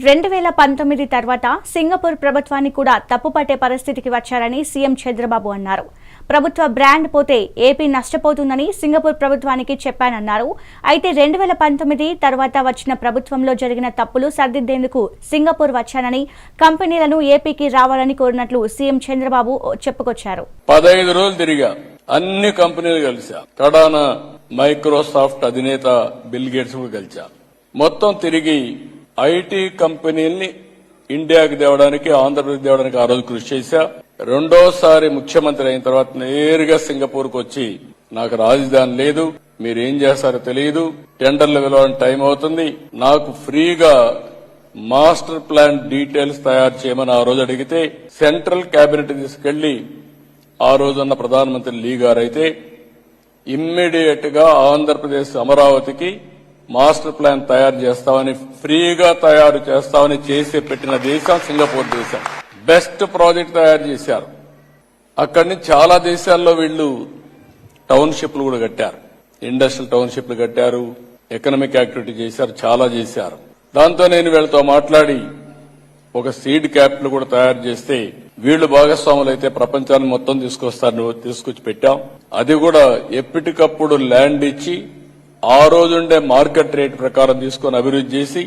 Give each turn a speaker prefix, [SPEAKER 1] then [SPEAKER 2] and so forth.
[SPEAKER 1] 2019 తర్వాత సింగపూర్ ప్రభుత్వాన్ని కూడా తప్పుపట్టే పరిస్థితికి వచ్చారని సీఎం చంద్రబాబు అన్నారు. ప్రభుత్వ బ్రాండ్ పోతే ఏపీ నష్టపోతుందని సింగపూర్ ప్రభుత్వానికి చెప్పానన్నారు. అయితే 2019 తర్వాత వచ్చిన ప్రభుత్వంలో జరిగిన తప్పులు సరిదిద్దేందుకు సింగపూర్ వచ్చానని, కంపెనీలను ఏపీకి రావాలని కోరినట్లు సీఎం చంద్రబాబు చెప్పుకొచ్చారు.
[SPEAKER 2] 15 రోజులు తిరిగా అన్ని కంపెనీలు కలిసా. కడానా మైక్రోసాఫ్ట్ అధినేత బిల్ గేట్స్ కూడా కలిసా. మొత్తం తిరిగి ఐటీ కంపెనీల్ని ఇండియాకి తేవడానికి, ఆంధ్రప్రదేశ్ తేవడానికి ఆ రోజు కృషి చేశా. రెండోసారి ముఖ్యమంత్రి అయిన తర్వాత నేరుగా సింగపూర్కు వచ్చి నాకు రాజధాని లేదు, మీరేం చేస్తారో తెలియదు, టెండర్లు పిలవడానికి టైం అవుతుంది, నాకు ఫ్రీగా మాస్టర్ ప్లాన్ డీటెయిల్స్ తయారు చేయమని ఆ రోజు అడిగితే సెంట్రల్ కేబినెట్ తీసుకెళ్లి ఆ రోజున్న ప్రధానమంత్రి లీ గారైతే ఇమ్మీడియట్ గా ఆంధ్రప్రదేశ్ అమరావతికి మాస్టర్ ప్లాన్ తయారు చేస్తామని, ఫ్రీగా తయారు చేస్తామని చేసి పెట్టిన దేశం సింగపూర్ దేశం. బెస్ట్ ప్రాజెక్ట్ తయారు చేశారు. అక్కడి నుంచి చాలా దేశాల్లో వీళ్లు టౌన్షిప్లు కూడా కట్టారు, ఇండస్ట్రియల్ టౌన్షిప్లు కట్టారు, ఎకనామిక్ యాక్టివిటీ చేశారు, చాలా చేశారు. దాంతో నేను వీళ్ళతో మాట్లాడి ఒక సీడ్ క్యాపిటల్ కూడా తయారు చేస్తే వీళ్లు భాగస్వాములు అయితే ప్రపంచాన్ని మొత్తం తీసుకొచ్చి పెట్టాం. అది కూడా ఎప్పటికప్పుడు ల్యాండ్ ఇచ్చి ఆ రోజుండే మార్కెట్ రేట్ ప్రకారం తీసుకొని అభివృద్ధి చేసి